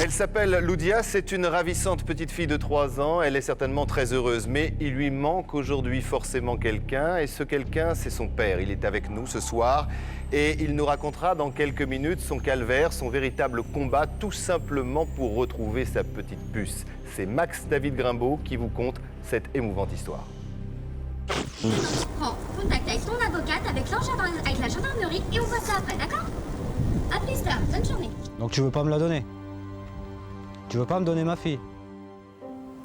Elle s'appelle Loudia, c'est une ravissante petite fille de 3 ans. Elle est certainement très heureuse, mais il lui manque aujourd'hui forcément quelqu'un. Et ce quelqu'un, c'est son père. Il est avec nous ce soir et il nous racontera dans quelques minutes son calvaire, son véritable combat, tout simplement pour retrouver sa petite puce. C'est Max David Grimbaud qui vous conte cette émouvante histoire. Prends contact avec ton avocate, avec la gendarmerie et on voit ça après, d'accord? A plus tard, bonne journée. Donc tu veux pas me la donner? Tu veux pas me donner ma fille?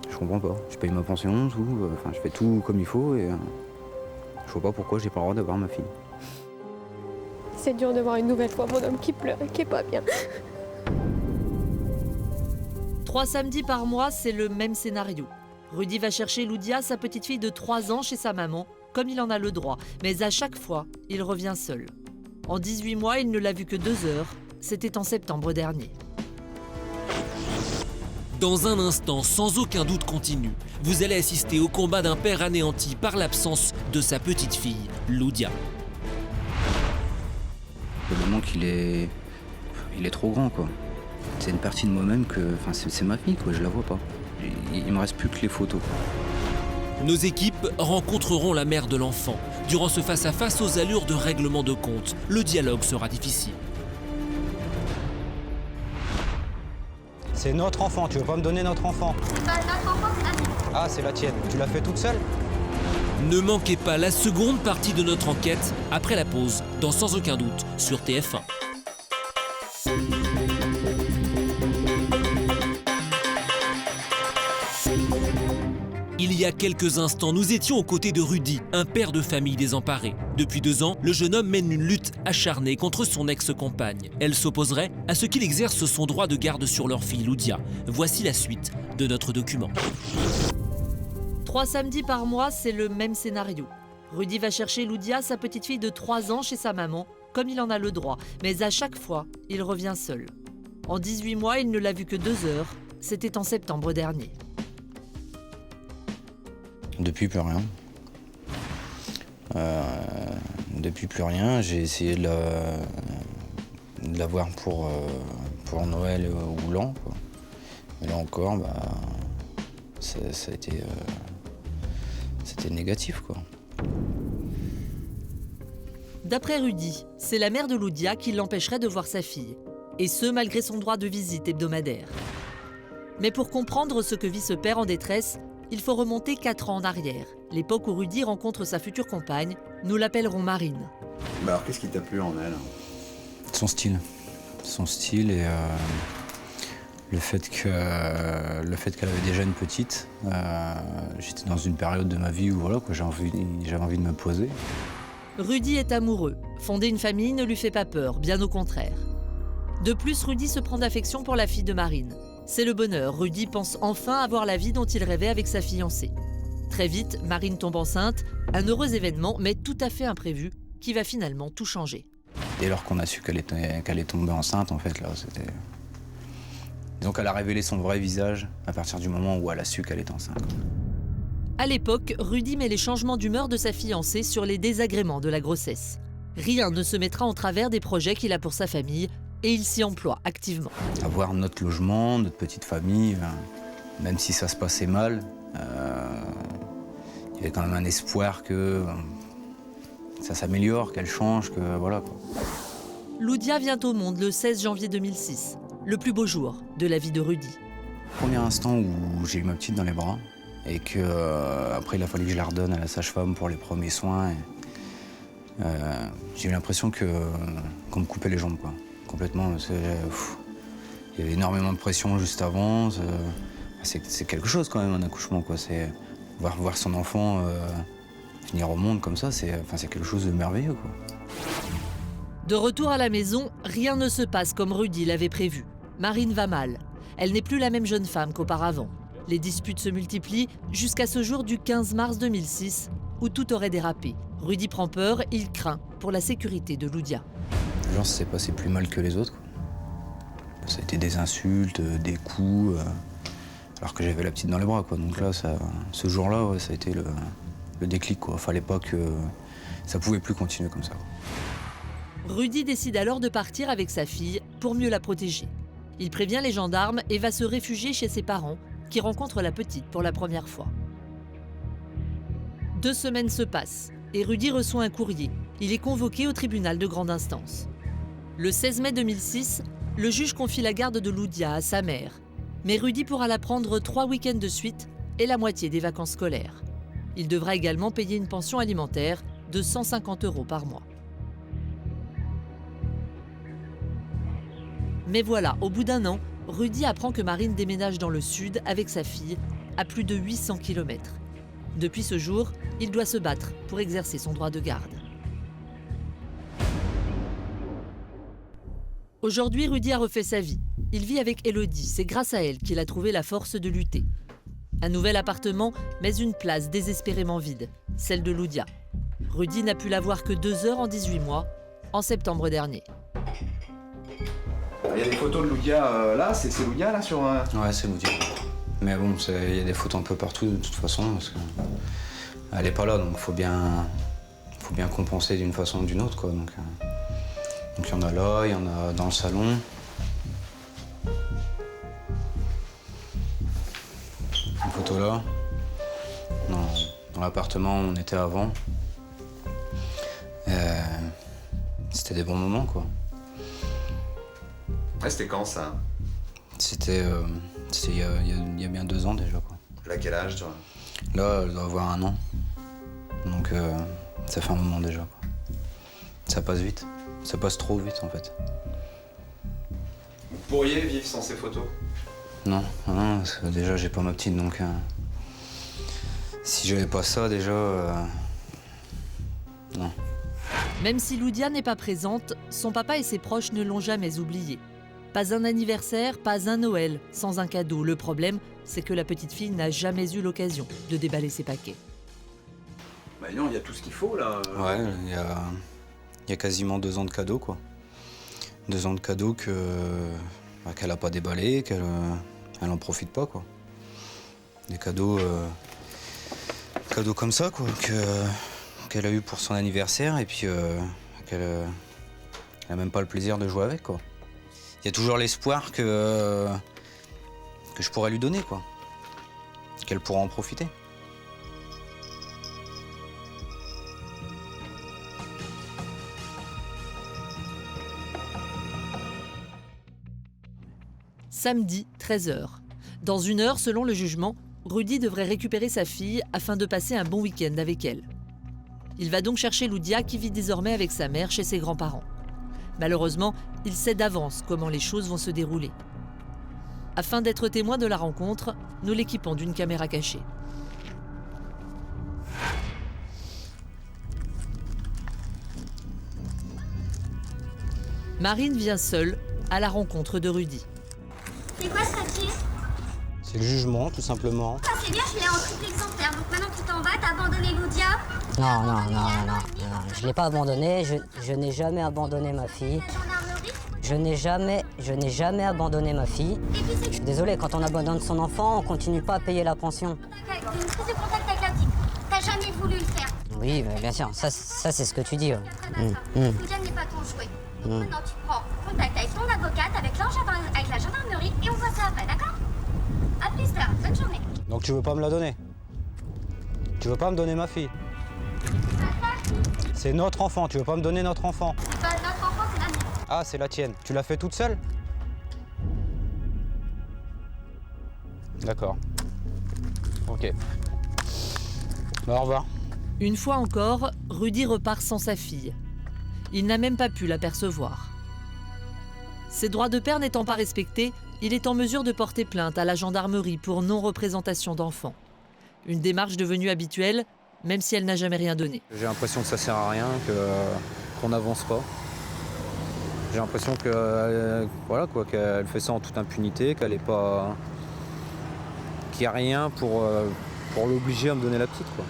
Je comprends pas. Je paye ma pension, tout. Enfin, je fais tout comme il faut et je vois pas pourquoi j'ai pas le droit d'avoir ma fille. C'est dur de voir une nouvelle fois mon homme qui pleure et qui est pas bien. 3 samedis par mois, c'est le même scénario. Rudy va chercher Loudia, sa petite fille de 3 ans, chez sa maman, comme il en a le droit. Mais à chaque fois, il revient seul. En 18 mois, il ne l'a vue que 2 heures. C'était en septembre dernier. Dans un instant, sans aucun doute continu, vous allez assister au combat d'un père anéanti par l'absence de sa petite fille, Loudia. Le manque, il est trop grand, quoi. C'est une partie de moi-même que, enfin, c'est ma fille, quoi. Je la vois pas. Il me reste plus que les photos. Nos équipes rencontreront la mère de l'enfant. Durant ce face-à-face aux allures de règlement de compte, le dialogue sera difficile. C'est notre enfant, tu veux pas me donner notre enfant? Notre enfant, c'est la mienne. Ah, c'est la tienne. Tu l'as fait toute seule? Ne manquez pas la seconde partie de notre enquête après la pause, dans Sans aucun doute sur TF1. Il y a quelques instants, nous étions aux côtés de Rudy, un père de famille désemparé. Depuis 2 ans, le jeune homme mène une lutte acharnée contre son ex-compagne. Elle s'opposerait à ce qu'il exerce son droit de garde sur leur fille Loudia. Voici la suite de notre document. 3 samedis par mois, c'est le même scénario. Rudy va chercher Loudia, sa petite fille de 3 ans, chez sa maman, comme il en a le droit. Mais à chaque fois, il revient seul. En 18 mois, il ne l'a vue que 2 heures. C'était en septembre dernier. Depuis plus rien. Depuis plus rien, j'ai essayé de la voir pour Noël ou l'an, quoi. Mais là encore, ça a été c'était négatif, quoi. D'après Rudy, c'est la mère de Loudia qui l'empêcherait de voir sa fille. Et ce, malgré son droit de visite hebdomadaire. Mais pour comprendre ce que vit ce père en détresse, il faut remonter 4 ans en arrière, l'époque où Rudy rencontre sa future compagne, nous l'appellerons Marine. Alors qu'est-ce qui t'a plu en elle? Son style et le fait qu'elle avait déjà une petite. J'étais dans une période de ma vie où voilà, j'avais envie de me poser. Rudy est amoureux. Fonder une famille ne lui fait pas peur, bien au contraire. De plus, Rudy se prend d'affection pour la fille de Marine. C'est le bonheur, Rudy pense enfin avoir la vie dont il rêvait avec sa fiancée. Très vite, Marine tombe enceinte, un heureux événement, mais tout à fait imprévu, qui va finalement tout changer. Dès lors qu'on a su qu'elle est tombée enceinte, en fait, là, c'était... Disons qu'elle a révélé son vrai visage à partir du moment où elle a su qu'elle était enceinte. À l'époque, Rudy met les changements d'humeur de sa fiancée sur les désagréments de la grossesse. Rien ne se mettra en travers des projets qu'il a pour sa famille, et il s'y emploie activement. Avoir notre logement, notre petite famille, même si ça se passait mal, il y avait quand même un espoir que ça s'améliore, qu'elle change, que voilà, quoi. Loudia vient au monde le 16 janvier 2006, le plus beau jour de la vie de Rudy. Premier instant où j'ai eu ma petite dans les bras et que après il a fallu que je la redonne à la sage-femme pour les premiers soins. J'ai eu l'impression qu'on me coupait les jambes, quoi. Complètement. Il y avait énormément de pression juste avant. C'est quelque chose quand même, un accouchement, quoi. C'est voir son enfant venir au monde comme ça, c'est quelque chose de merveilleux, quoi. De retour à la maison, rien ne se passe comme Rudy l'avait prévu. Marine va mal. Elle n'est plus la même jeune femme qu'auparavant. Les disputes se multiplient jusqu'à ce jour du 15 mars 2006, où tout aurait dérapé. Rudy prend peur, il craint pour la sécurité de Loudia. Genre, ça s'est passé plus mal que les autres, quoi. Ça a été des insultes, des coups, alors que j'avais la petite dans les bras, quoi. Donc là, ce jour-là, ouais, ça a été le déclic, quoi. Fallait pas que... Ça pouvait plus continuer comme ça. Rudy décide alors de partir avec sa fille pour mieux la protéger. Il prévient les gendarmes et va se réfugier chez ses parents, qui rencontrent la petite pour la première fois. 2 semaines se passent et Rudy reçoit un courrier. Il est convoqué au tribunal de grande instance. Le 16 mai 2006, le juge confie la garde de Loudia à sa mère. Mais Rudy pourra la prendre 3 week-ends de suite et la moitié des vacances scolaires. Il devra également payer une pension alimentaire de 150 € par mois. Mais voilà, au bout d'1 an, Rudy apprend que Marine déménage dans le sud avec sa fille, à plus de 800 km. Depuis ce jour, il doit se battre pour exercer son droit de garde. Aujourd'hui, Rudy a refait sa vie. Il vit avec Elodie, c'est grâce à elle qu'il a trouvé la force de lutter. Un nouvel appartement, mais une place désespérément vide, celle de Loudia. Rudy n'a pu la voir que 2 heures en 18 mois, en septembre dernier. Il y a des photos de Loudia là, c'est Loudia là sur... Ouais, c'est Loudia. Mais bon, il y a des photos un peu partout de toute façon, parce qu'elle est pas là, donc faut bien compenser d'une façon ou d'une autre, quoi. Donc il y en a là, il y en a dans le salon. Une photo là. Dans l'appartement où on était avant. C'était des bons moments, quoi. Ah, c'était quand ça? C'était il y a bien 2 ans déjà, quoi. Elle a quel âge, toi? Là, elle doit avoir 1 an. Donc ça fait un moment déjà, quoi. Ça passe vite. Ça passe trop vite, en fait. Vous pourriez vivre sans ces photos? Non, parce que déjà, j'ai pas ma petite, donc... si j'avais pas ça, déjà... non. Même si Loudia n'est pas présente, son papa et ses proches ne l'ont jamais oublié. Pas un anniversaire, pas un Noël, sans un cadeau. Le problème, c'est que la petite fille n'a jamais eu l'occasion de déballer ses paquets. Bah non, il y a tout ce qu'il faut, là. Ouais, il y a quasiment 2 ans de cadeaux, quoi. 2 ans de cadeaux qu'elle a pas déballé, qu'elle en profite pas, quoi. Des cadeaux comme ça, quoi, qu'elle a eu pour son anniversaire et puis qu'elle a même pas le plaisir de jouer avec, quoi. Il y a toujours l'espoir que je pourrais lui donner, quoi. Qu'elle pourra en profiter. Samedi, 13h. Dans 1 heure, selon le jugement, Rudy devrait récupérer sa fille afin de passer un bon week-end avec elle. Il va donc chercher Loudia qui vit désormais avec sa mère chez ses grands-parents. Malheureusement, il sait d'avance comment les choses vont se dérouler. Afin d'être témoin de la rencontre, nous l'équipons d'une caméra cachée. Marine vient seule à la rencontre de Rudy. C'est quoi ce papier? C'est le jugement, tout simplement. Ah, c'est bien, je l'ai en triple exemplaire. Donc maintenant que tu t'en vas, t'as abandonné Loudia? Non. Je l'ai pas abandonné, je n'ai jamais abandonné ma fille. La gendarmerie? Je n'ai jamais abandonné ma fille. Et puis c'est Je suis désolé, quand on abandonne son enfant, on continue pas à payer la pension. une prise de contact avec la petite. T'as jamais voulu le faire. Oui, mais bien sûr, ça c'est ce que tu dis. Ouais. Loudia n'est pas ton jouet. Donc maintenant tu prends contact avec ton avocate, avec la gendarmerie et on voit ça après, d'accord? A plus tard, bonne journée. Donc tu veux pas me la donner? Tu veux pas me donner ma fille? C'est notre enfant, tu veux pas me donner notre enfant? C'est pas notre enfant, c'est la mienne. Ah, c'est la tienne. Tu l'as fait toute seule? D'accord. Ok. Bah, au revoir. Une fois encore, Rudy repart sans sa fille. Il n'a même pas pu l'apercevoir. Ses droits de père n'étant pas respectés, il est en mesure de porter plainte à la gendarmerie pour non-représentation d'enfant. Une démarche devenue habituelle, même si elle n'a jamais rien donné. J'ai l'impression que ça sert à rien, qu'on n'avance pas. J'ai l'impression que voilà, quoi, qu'elle fait ça en toute impunité, qu'elle est pas... qu'il n'y a rien pour l'obliger à me donner la petite, quoi.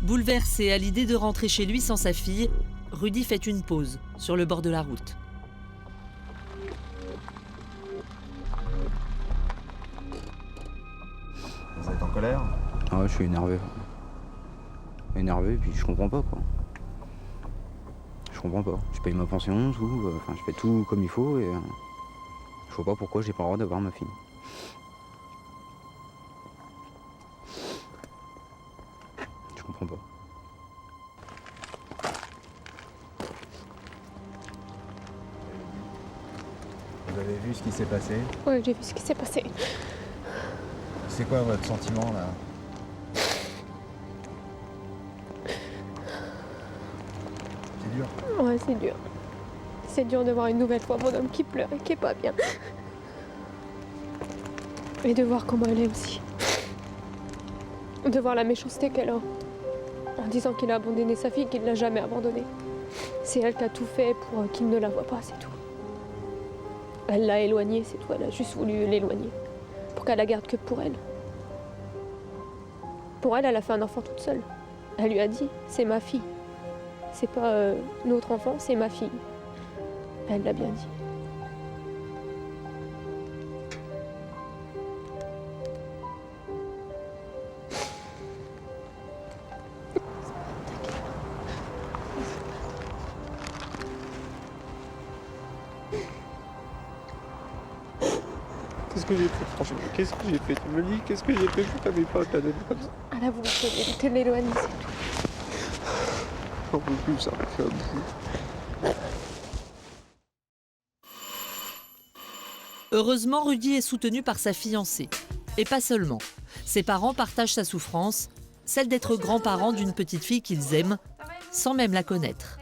Bouleversé à l'idée de rentrer chez lui sans sa fille, Rudy fait une pause sur le bord de la route. Vous êtes en colère? Ah ouais, je suis énervé. Énervé, puis je comprends pas, quoi. Je Je comprends pas. Je paye ma pension, tout, enfin je fais tout comme il faut et je vois pas pourquoi j'ai pas le droit d'avoir ma fille. Je comprends pas. Vous avez vu ce qui s'est passé? Ouais, j'ai vu ce qui s'est passé. C'est quoi votre sentiment là? C'est dur. Ouais, c'est dur. C'est dur de voir une nouvelle fois mon homme qui pleure et qui est pas bien. Et de voir comment elle est aussi. De voir la méchanceté qu'elle a. En disant qu'il a abandonné sa fille, qu'il ne l'a jamais abandonnée. C'est elle qui a tout fait pour qu'il ne la voie pas, c'est tout. Elle l'a éloignée, c'est tout. Elle a juste voulu l'éloigner. Pour qu'elle la garde que pour elle. Pour elle, elle a fait un enfant toute seule. Elle lui a dit, c'est ma fille. C'est pas notre enfant, c'est ma fille. Elle l'a bien dit. Qu'est-ce que j'ai fait, franchement? Qu'est-ce que j'ai fait? Tu me dis, qu'est-ce que j'ai fait pour t'avais pas ta donné comme ça? Elle a voulu te l'éloigner, c'est tout. J'en peux plus, ça me fait un bout. Heureusement, Rudy est soutenu par sa fiancée. Et pas seulement. Ses parents partagent sa souffrance, celle d'être grands-parents d'une petite fille qu'ils aiment, sans même la connaître.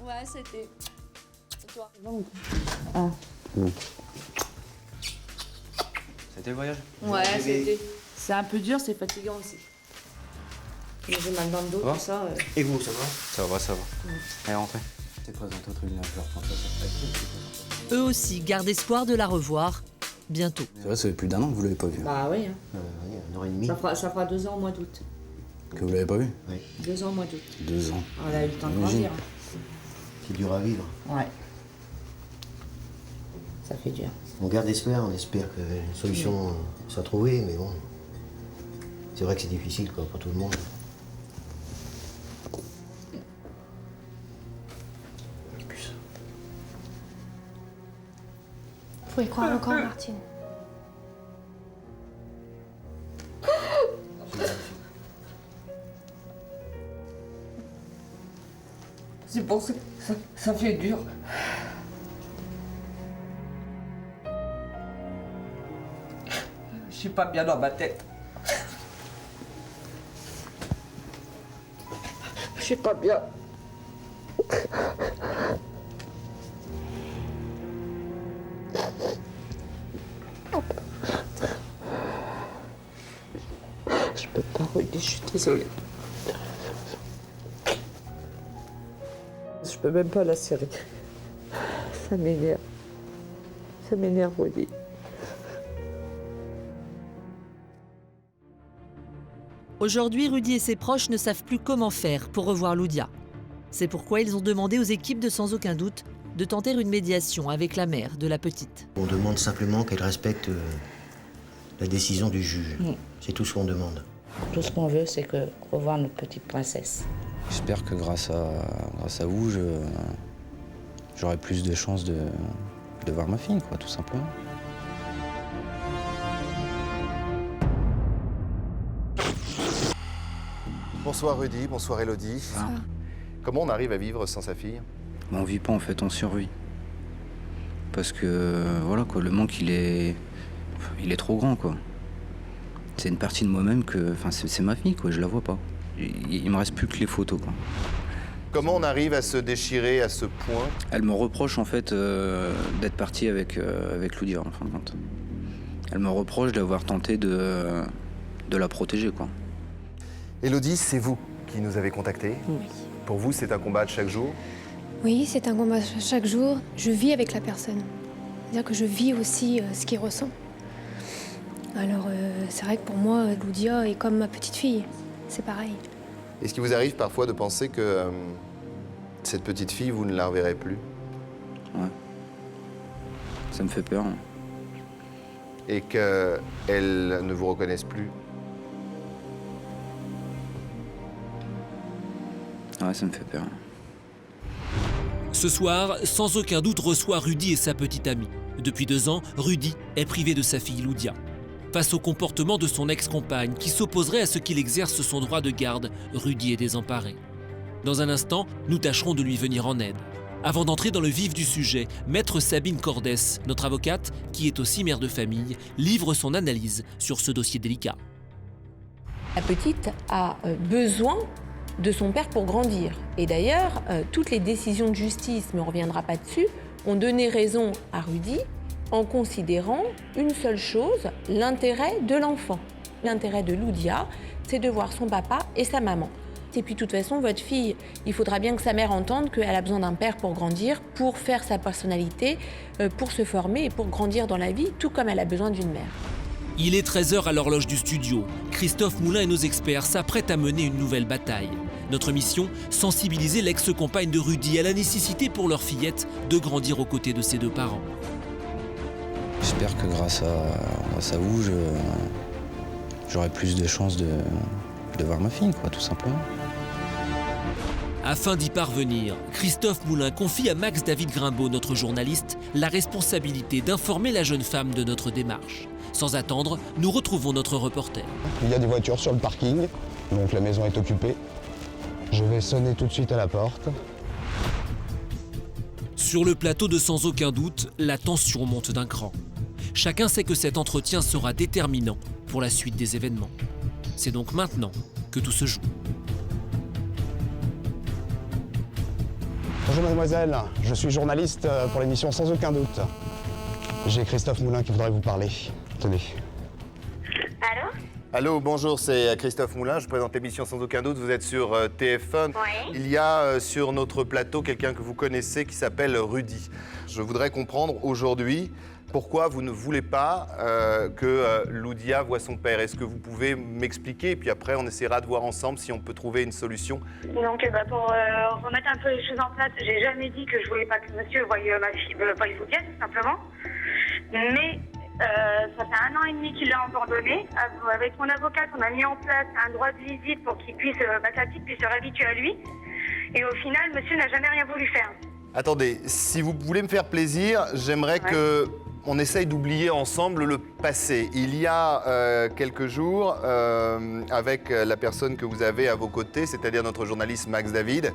Ouais, c'était. Toi. Ah. C'était le voyage? Ouais, c'était. C'est un peu dur, c'est fatigant aussi. J'ai mal dans le dos, tout ça. Et vous, ça va? Ça va, ça va. Allez, rentrez. T'es présenté au tribunal, je leur prends ça. Eux aussi gardent espoir de la revoir bientôt. C'est vrai, ça fait plus d'1 an que vous l'avez pas vue. Bah oui. Oui, 1 an et demi. Ça fera 2 ans au mois d'août. Que vous l'avez pas vue? Oui. 2 ans au mois d'août. 2 ans. On a eu le temps de Imagine. grandir. C'est dur à vivre. Ouais. Ça fait dur. On garde espoir, on espère que une solution soit trouvée, mais bon. C'est vrai que c'est difficile quoi, pour tout le monde. Faut y croire encore, Martine. C'est pour ça que ça fait dur. Je suis pas bien dans ma tête. Je suis pas bien. Je peux pas Rudy, je suis désolée. Je peux même pas la serrer. Ça m'énerve. Ça m'énerve, Rudy. Aujourd'hui, Rudy et ses proches ne savent plus comment faire pour revoir Loudia. C'est pourquoi ils ont demandé aux équipes de Sans Aucun Doute de tenter une médiation avec la mère de la petite. On demande simplement qu'elle respecte la décision du juge. C'est tout ce qu'on demande. Tout ce qu'on veut, c'est que revoir notre petite princesse. J'espère que grâce à vous, j'aurai plus de chances de voir ma fille, quoi, tout simplement. Bonsoir Rudy, bonsoir Elodie. Bonsoir. Comment on arrive à vivre sans sa fille? On vit pas en fait, on survit. Parce que voilà quoi, le manque il est trop grand quoi. C'est une partie de moi-même que, enfin c'est ma fille quoi, je la vois pas. Il me reste plus que les photos quoi. Comment on arrive à se déchirer à ce point? Elle me reproche en fait d'être partie avec Loudia en fin de compte. Elle me reproche d'avoir tenté de la protéger quoi. Elodie, c'est vous qui nous avez contactés. Oui. Pour vous, c'est un combat de chaque jour? Oui, c'est un combat chaque jour. Je vis avec la personne. C'est-à-dire que je vis aussi ce qu'il ressent. Alors, c'est vrai que pour moi, Loudia est comme ma petite fille. C'est pareil. Est-ce qu'il vous arrive parfois de penser que cette petite fille, vous ne la reverrez plus? Ouais. Ça me fait peur. Hein. Et qu'elle ne vous reconnaisse plus? Ouais, ça me fait peur. Ce soir, sans aucun doute, reçoit Rudy et sa petite amie. Depuis 2 ans, Rudy est privé de sa fille Loudia. Face au comportement de son ex-compagne qui s'opposerait à ce qu'il exerce son droit de garde, Rudy est désemparé. Dans un instant, nous tâcherons de lui venir en aide. Avant d'entrer dans le vif du sujet, Maître Sabine Cordès, notre avocate, qui est aussi mère de famille, livre son analyse sur ce dossier délicat. La petite a besoin de son père pour grandir. Et d'ailleurs, toutes les décisions de justice, mais on ne reviendra pas dessus, ont donné raison à Rudy en considérant une seule chose, l'intérêt de l'enfant. L'intérêt de Loudia, c'est de voir son papa et sa maman. Et puis de toute façon, votre fille, il faudra bien que sa mère entende qu'elle a besoin d'un père pour grandir, pour faire sa personnalité, pour se former et pour grandir dans la vie, tout comme elle a besoin d'une mère. Il est 13h à l'horloge du studio. Christophe Moulin et nos experts s'apprêtent à mener une nouvelle bataille. Notre mission, sensibiliser l'ex-compagne de Rudy à la nécessité pour leur fillette de grandir aux côtés de ses 2 parents. J'espère que grâce à vous, j'aurai plus de chances de voir ma fille, quoi, tout simplement. Afin d'y parvenir, Christophe Moulin confie à Max David Grimbaud, notre journaliste, la responsabilité d'informer la jeune femme de notre démarche. Sans attendre, nous retrouvons notre reporter. Il y a des voitures sur le parking, donc la maison est occupée. Je vais sonner tout de suite à la porte. Sur le plateau de Sans aucun doute, la tension monte d'un cran. Chacun sait que cet entretien sera déterminant pour la suite des événements. C'est donc maintenant que tout se joue. Bonjour mademoiselle, je suis journaliste pour l'émission Sans aucun doute. J'ai Christophe Moulin qui voudrait vous parler. Tenez. Allô? Allô, bonjour, c'est Christophe Moulin, je présente l'émission Sans aucun doute, vous êtes sur TF1. Oui. Il y a sur notre plateau quelqu'un que vous connaissez qui s'appelle Rudy. Je voudrais comprendre aujourd'hui pourquoi vous ne voulez pas que Loudia voie son père. Est-ce que vous pouvez m'expliquer? Et puis après, on essaiera de voir ensemble si on peut trouver une solution. Donc, pour remettre un peu les choses en place, j'ai jamais dit que je voulais pas que monsieur voie ma fille, voie Loudia, tout simplement. Mais ça fait 1 an et demi qu'il l'a abandonné. Avec mon avocate, on a mis en place un droit de visite pour qu'il puisse, sa petite puisse se réhabituer à lui. Et au final, monsieur n'a jamais rien voulu faire. Attendez, si vous voulez me faire plaisir, j'aimerais qu'on essaye d'oublier ensemble le passé. Il y a quelques jours, avec la personne que vous avez à vos côtés, c'est-à-dire notre journaliste Max David,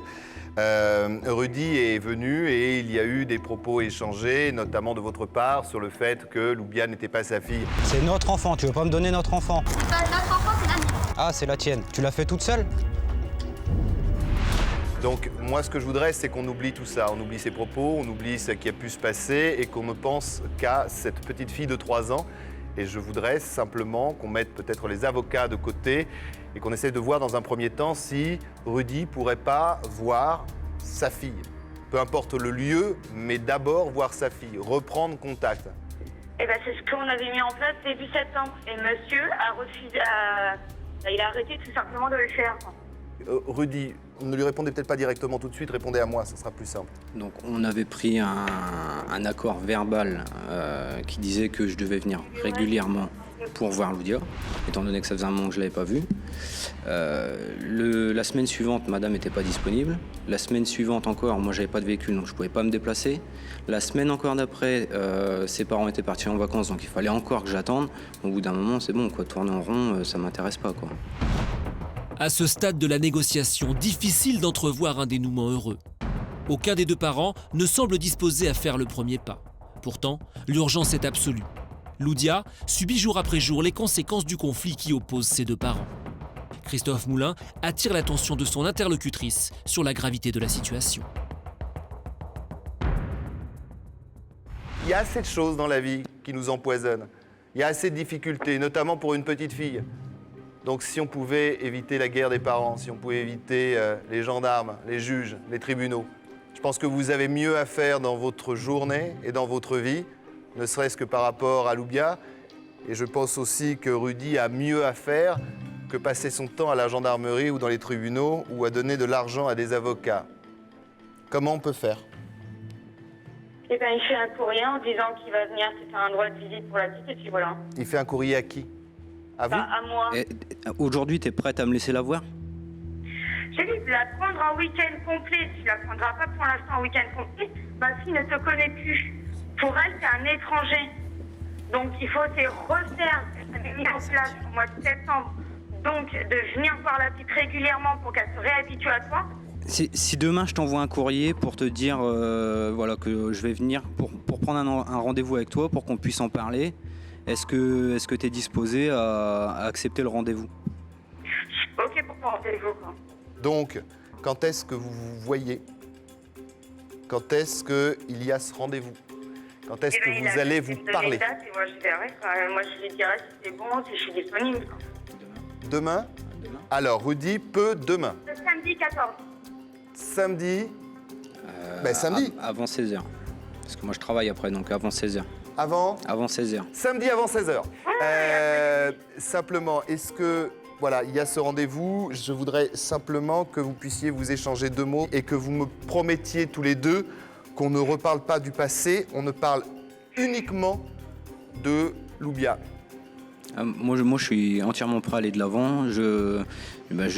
Rudy est venu et il y a eu des propos échangés, notamment de votre part, sur le fait que Loudia n'était pas sa fille. C'est notre enfant, tu veux pas me donner notre enfant? Notre enfant, c'est la mienne. Ah, c'est la tienne. Tu l'as fait toute seule? Donc moi, ce que je voudrais, c'est qu'on oublie tout ça. On oublie ses propos, on oublie ce qui a pu se passer et qu'on ne pense qu'à cette petite fille de 3 ans. Et je voudrais simplement qu'on mette peut-être les avocats de côté et qu'on essaie de voir dans un premier temps si Rudy pourrait pas voir sa fille. Peu importe le lieu, mais d'abord voir sa fille, reprendre contact. Et ben c'est ce qu'on avait mis en place début septembre. Et monsieur a refusé, il a arrêté tout simplement de le faire. Rudy, ne lui répondez peut-être pas directement tout de suite, répondez à moi, ça sera plus simple. Donc on avait pris un accord verbal qui disait que je devais venir régulièrement pour voir Loudia, étant donné que ça faisait un moment que je ne l'avais pas vue. La semaine suivante, madame n'était pas disponible. La semaine suivante encore, moi j'avais pas de véhicule, donc je ne pouvais pas me déplacer. La semaine encore d'après, ses parents étaient partis en vacances, donc il fallait encore que j'attende. Au bout d'un moment, c'est bon, quoi, tourner en rond, ça m'intéresse pas, quoi. À ce stade de la négociation, difficile d'entrevoir un dénouement heureux. Aucun des 2 parents ne semble disposé à faire le premier pas. Pourtant, l'urgence est absolue. Loudia subit jour après jour les conséquences du conflit qui oppose ses 2 parents. Christophe Moulin attire l'attention de son interlocutrice sur la gravité de la situation. Il y a assez de choses dans la vie qui nous empoisonnent. Il y a assez de difficultés, notamment pour une petite fille. Donc si on pouvait éviter la guerre des parents, si on pouvait éviter les gendarmes, les juges, les tribunaux, je pense que vous avez mieux à faire dans votre journée et dans votre vie, ne serait-ce que par rapport à Loudia. Et je pense aussi que Rudy a mieux à faire que passer son temps à la gendarmerie ou dans les tribunaux ou à donner de l'argent à des avocats. Comment on peut faire? Eh bien, il fait un courrier en disant qu'il va venir se faire un droit de visite pour la petite et puis voilà. Il fait un courrier à qui? À vous? À moi. Aujourd'hui, tu es prête à me laisser la voir? J'ai dit de la prendre en week-end complet. Tu la prendras pas pour l'instant en week-end complet. Ma fille ne te connaît plus. Pour elle, c'est un étranger. Donc il faut se refaire, ça s'est mis en place au mois de septembre. Donc de venir voir la petite régulièrement pour qu'elle se réhabitue à toi. Si demain je t'envoie un courrier pour te dire voilà, que je vais venir pour prendre un rendez-vous avec toi, pour qu'on puisse en parler, est-ce que tu es disposé à accepter le rendez-vous? Ok pour prendre rendez-vous, quoi. Donc, quand est-ce que vous vous voyez? Quand est-ce qu'il y a ce rendez-vous? Quand est-ce que vous allez vous parler? Date, et moi, je verrai, quoi. Moi, je lui dirai si c'est bon, si je suis disponible. Quoi. Demain? Alors, Rudy peut demain. Le samedi 14. Samedi? Samedi. Avant 16h. Parce que moi je travaille après, donc avant 16h. Avant? Avant 16h. Samedi avant 16h. Simplement, est-ce que... Voilà, il y a ce rendez-vous. Je voudrais simplement que vous puissiez vous échanger 2 mots et que vous me promettiez tous les deux qu'on ne reparle pas du passé, on ne parle uniquement de Loubia. Moi, je suis entièrement prêt à aller de l'avant. Je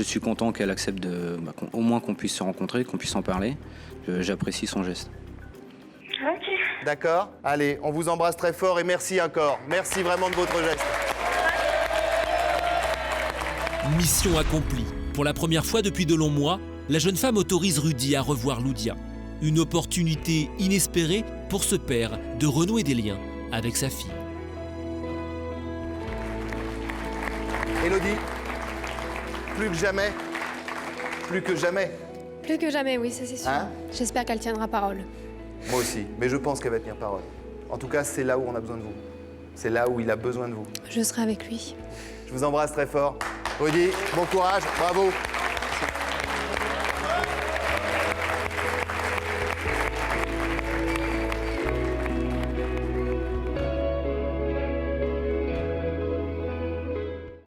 suis content qu'elle accepte au moins qu'on puisse se rencontrer, qu'on puisse en parler. J'apprécie son geste. Ok. D'accord? Allez, on vous embrasse très fort et merci encore. Merci vraiment de votre geste. Mission accomplie. Pour la première fois depuis de longs mois, la jeune femme autorise Rudy à revoir Loudia. Une opportunité inespérée pour ce père de renouer des liens avec sa fille. Élodie, plus que jamais. Plus que jamais. Plus que jamais, oui, ça c'est sûr. Hein? J'espère qu'elle tiendra parole. Moi aussi, mais je pense qu'elle va tenir parole. En tout cas, c'est là où on a besoin de vous. C'est là où il a besoin de vous. Je serai avec lui. Je vous embrasse très fort. Rudy, bon courage, bravo.